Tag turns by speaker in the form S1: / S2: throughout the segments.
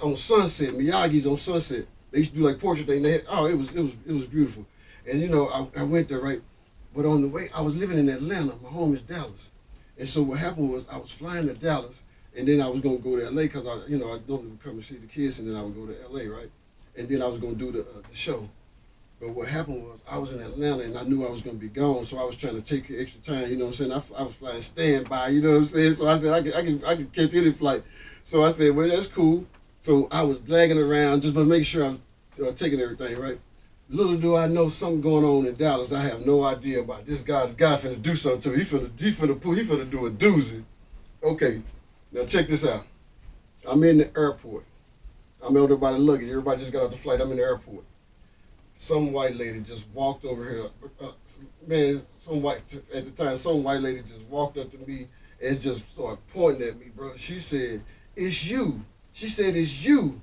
S1: on Sunset, Miyagi's on Sunset. They used to do like portrait thing. They had, oh, it was beautiful. And you know, I went there, right? But on the way, I was living in Atlanta. My home is Dallas. And so what happened was I was flying to Dallas, and then I was gonna go to LA because I normally would come and see the kids, and then I would go to LA, right? And then I was gonna do the show. But what happened was I was in Atlanta and I knew I was going to be gone, so I was trying to take extra time. You know what I'm saying? I was flying standby. You know what I'm saying? So I said I can catch any flight. So I said, well, that's cool. So I was lagging around just to make sure I was taking everything right. Little do I know something going on in Dallas. I have no idea about this guy. The guy finna do something to me. He finna do a doozy. Okay, now check this out. I'm in the airport. I'm over there by the luggage. Everybody just got off the flight. I'm in the airport. Some white lady just walked over here. Man, some white lady just walked up to me and just started pointing at me, bro. She said, "It's you." She said, "It's you,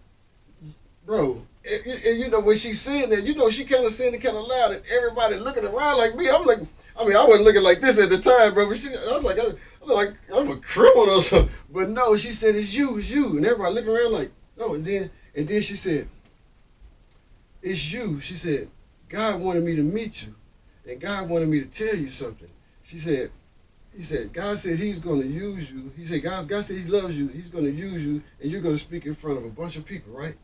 S1: bro." And you know when she's saying that, you know she kind of saying it kind of loud, and everybody looking around like me. I'm like, I mean, I wasn't looking like this at the time, bro. But I was like, I'm a criminal or something. But no, she said, "It's you, and everybody looking around like, no." And then she said, "It's you." She said, "God wanted me to meet you, and God wanted me to tell you something." He said, "God said He's going to use you." He said, God said He loves you. He's going to use you, and you're going to speak in front of a bunch of people, right?"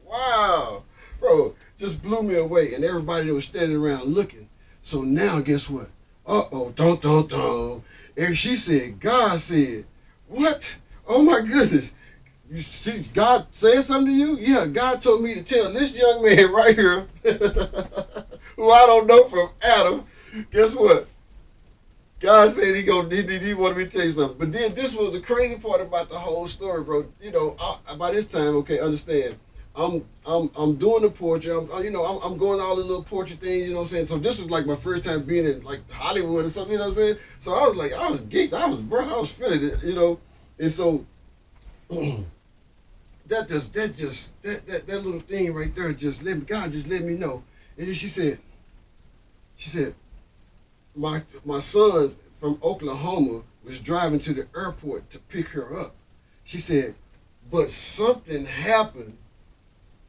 S1: Wow, bro, just blew me away, and everybody that was standing around looking. So now, guess what? Dun. And she said, "God said, what? Oh my goodness. You see, God said something to you?" "Yeah, God told me to tell this young man right here, who I don't know from Adam." Guess what? God said he wanted me to tell you something. But then this was the crazy part about the whole story, bro. You know, by this time, okay, understand. I'm doing the portrait. I'm going all the little portrait things. You know what I'm saying? So this was like my first time being in like Hollywood or something. You know what I'm saying? So I was geeked. I was feeling it. You know, and so. That little thing right there God just let me know. And then she said, my son from Oklahoma was driving to the airport to pick her up. She said, but something happened,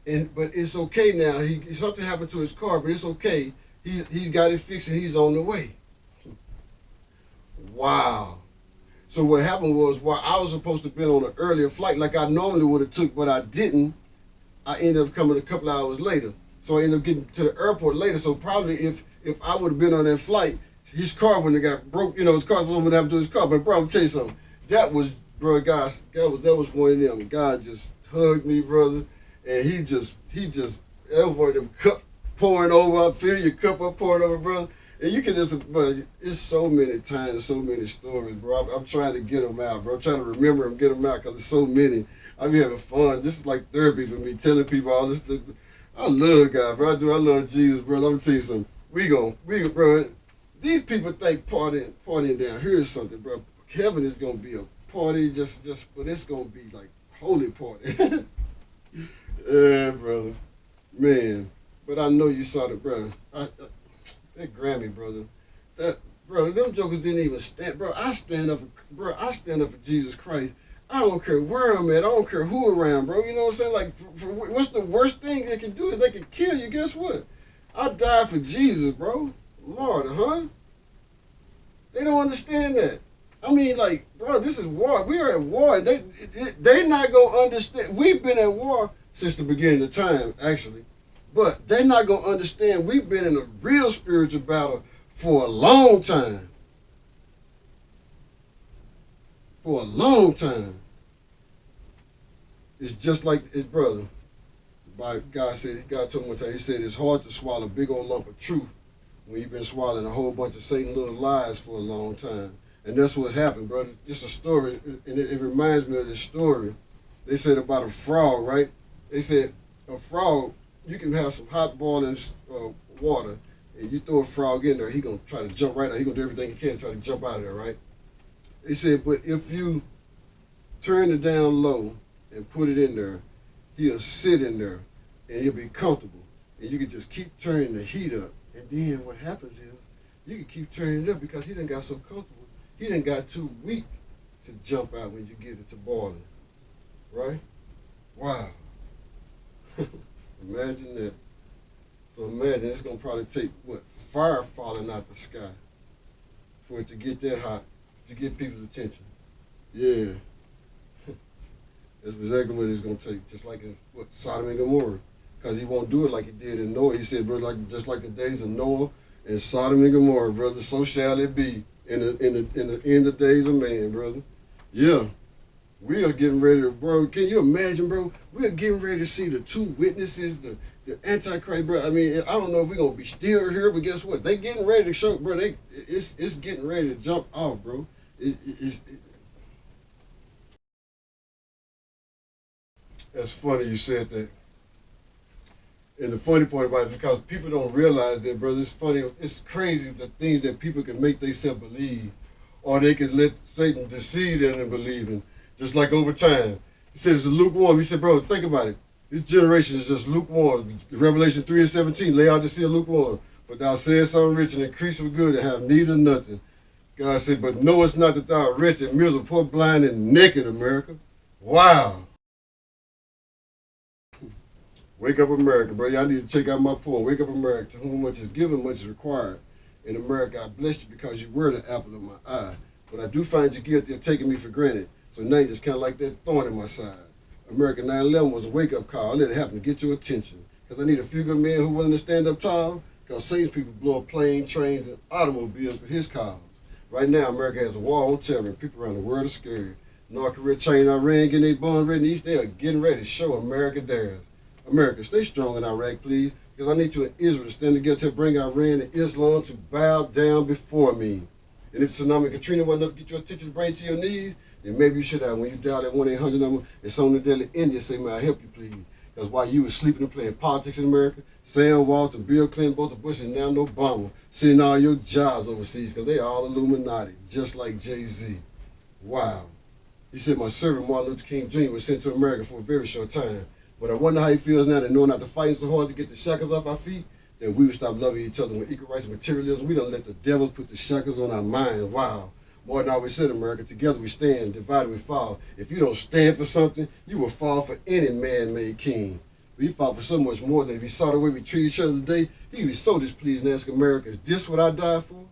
S1: but it's okay now. Something happened to his car, but it's okay. He got it fixed and he's on the way. Wow. So what happened was, while I was supposed to be on an earlier flight like I normally would have took, but I didn't, I ended up coming a couple of hours later. So I ended up getting to the airport later. So probably if I would have been on that flight, his car wouldn't have got broke. You know, his car wouldn't have happened to his car. But bro, I'm gonna tell you something. That was, bro, guys, that was one of them. God just hugged me, brother, and he just that was one of them cup pouring over. I feel your cup up pouring over, brother. And you can just, bro, it's so many times, so many stories, bro. I'm trying to get them out, bro. I'm trying to remember them, get them out, because there's so many. I be having fun. This is like therapy for me, telling people all this stuff. I love God, bro. I love Jesus, bro. Let me tell you something. We bro. These people think partying down here is something, bro. Heaven is gonna be a party, but it's gonna be like holy party. Yeah, brother, man. But I know you saw the brother. That Grammy, brother. Them jokers didn't even stand. Bro, I stand up for Jesus Christ. I don't care where I'm at. I don't care who around, bro. You know what I'm saying? Like, what's the worst thing they can do is they can kill you. Guess what? I died for Jesus, bro. Martyr, huh? They don't understand that. I mean, like, bro, this is war. We are at war. And they not going to understand. We've been at war since the beginning of time, actually. But they're not going to understand we've been in a real spiritual battle for a long time. For a long time. It's just like his brother. God told me one time, he said it's hard to swallow a big old lump of truth when you've been swallowing a whole bunch of Satan little lies for a long time. And that's what happened, brother. It's a story, and it reminds me of this story. They said about a frog, right? They said a frog, you can have some hot boiling water, and you throw a frog in there, he gonna try to jump right out. He gonna do everything he can to try to jump out of there, right? They said, but if you turn it down low and put it in there, he'll sit in there and he'll be comfortable. And you can just keep turning the heat up. And then what happens is you can keep turning it up because he done got so comfortable. He done got too weak to jump out when you get it to boiling, right? Wow. Imagine that. So imagine it's gonna probably take what, fire falling out the sky for it to get that hot, to get people's attention. Yeah, that's exactly what it's gonna take. Just like in what, Sodom and Gomorrah, because he won't do it like he did in Noah. He said, brother, like just like the days of Noah and Sodom and Gomorrah, brother, so shall it be in the end of days of man, brother. Yeah. We are getting ready to, bro. Can you imagine, bro? We're getting ready to see the two witnesses, the Antichrist, bro. I mean, I don't know if we're gonna be still here, but guess what? They getting ready to show, bro. It's getting ready to jump off, bro. That's funny you said that. And the funny part about it is because people don't realize that, brother. It's funny. It's crazy the things that people can make themselves believe, or they can let Satan deceive them in believing. Just like over time. He said it's a lukewarm. He said, bro, think about it. This generation is just lukewarm. Revelation 3:17, lay out to see a lukewarm. But thou sayest something rich and increase of good and have need of nothing. God said, but knowest not that thou art wretched, miserable, poor, blind, and naked, America. Wow. Wake up, America, bro. Y'all need to check out my poem. Wake up, America. To whom much is given, much is required. In America, I bless you because you were the apple of my eye. But I do find you guilty of taking me for granted. So now you just kind of like that thorn in my side. America 9/11 was a wake-up call. I let it happen to get your attention. Because I need a few good men who are willing to stand up tall. Because Satan's people blow up planes, trains, and automobiles for his cause. Right now, America has a war on terror, and people around the world are scared. North Korea, China, Iran, getting their bombs ready in the East. They are getting ready to show America theirs. America, stay strong in Iraq, please. Because I need you and Israel to stand together to bring Iran and Islam to bow down before me. And if tsunami Katrina wasn't enough to get your attention to bring to your knees, then maybe you should have, when you dial that 1-800 number, it's on the daily India, say, may I help you, please? Because while you were sleeping and playing politics in America, Sam Walton, Bill Clinton, both the Bush, and now Obama, sending all your jobs overseas because they all Illuminati, just like Jay-Z. Wow. He said, my servant Martin Luther King Jr. was sent to America for a very short time. But I wonder how he feels now that knowing after fighting so hard to get the shackles off our feet, that we would stop loving each other with equal rights and materialism. We don't let the devils put the shackles on our minds. Wow. Martin always said, America, together we stand, divided we fall. If you don't stand for something, you will fall for any man-made king. We fought for so much more that if he saw the way we treat each other today, he would be so displeased and ask America, is this what I died for?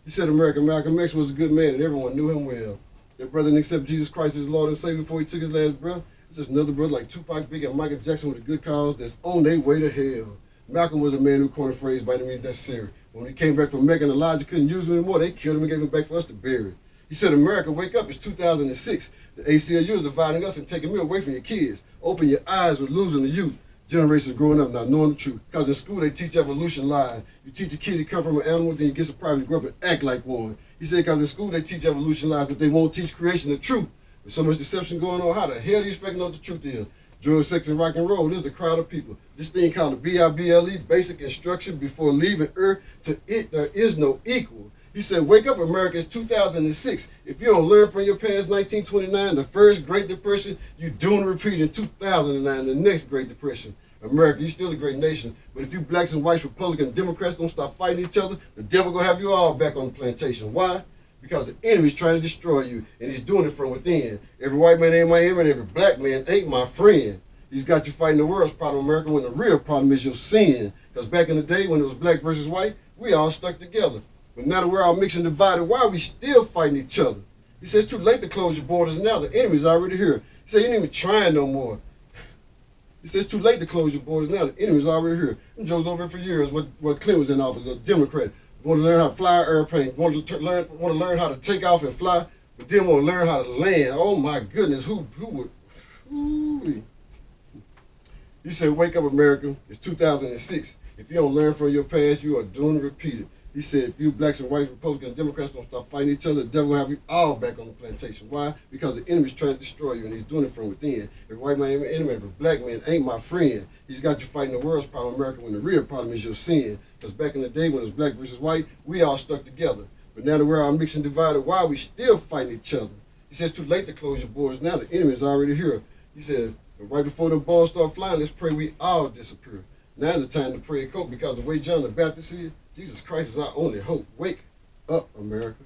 S1: He said, America, Malcolm X was a good man and everyone knew him well. That brother didn't accept Jesus Christ as Lord and Savior before he took his last breath. It's just another brother like Tupac, Big, and Michael Jackson with a good cause that's on their way to hell. Malcolm was a man who coined a phrase by any means necessary. When he came back from Mecca and Elijah couldn't use him anymore, they killed him and gave him back for us to bury. He said, America, wake up. It's 2006. The ACLU is dividing us and taking me away from your kids. Open your eyes, we're losing the youth. Generations growing up not knowing the truth. Because in school they teach evolution lies. You teach a kid to come from an animal, then you get surprised to grow up and act like one. He said because in school they teach evolution lies, but they won't teach creation the truth. With so much deception going on, how the hell do you expect to know what the truth is? Drugs, sex, and rock and roll. There's a crowd of people. This thing called the BIBLE, basic instruction before leaving Earth. To it, there is no equal. He said, wake up, America. It's 2006. If you don't learn from your past 1929, the first Great Depression, you're doomed to repeat in 2009, the next Great Depression. America, you're still a great nation. But if you blacks and whites, Republicans, Democrats don't stop fighting each other, the devil gonna have you all back on the plantation. Why? Because the enemy's trying to destroy you, and he's doing it from within. Every white man ain't my enemy, and every black man ain't my friend. He's got you fighting the world's problem, America, when the real problem is your sin. Because back in the day when it was black versus white, we all stuck together. But now that we're all mixed and divided, why are we still fighting each other? He says it's too late to close your borders now. The enemy's already here. He said you ain't even trying no more. He says it's too late to close your borders now. The enemy's already here. Them Joe's over for years. What Clinton was in office, a Democrat. Want to learn how to fly an airplane. Want to learn how to take off and fly, but then want to learn how to land. Oh my goodness, who would? Ooh. He said, wake up, America. It's 2006. If you don't learn from your past, you are doomed to repeat it. He said, if you blacks and whites, Republicans, and Democrats don't stop fighting each other, the devil will have you all back on the plantation. Why? Because the enemy's trying to destroy you, and he's doing it from within. Every white man ain't my enemy, every black man ain't my friend. He's got you fighting the world's problem, America, when the real problem is your sin. Because back in the day when it was black versus white, we all stuck together. But now that we're all mixed and divided, why are we still fighting each other? He says, it's too late to close your borders. Now the enemy's already here. He said, but right before the bombs start flying, let's pray we all disappear. Now's the time to pray and cope, because the way John the Baptist said, Jesus Christ is our only hope. Wake up, America.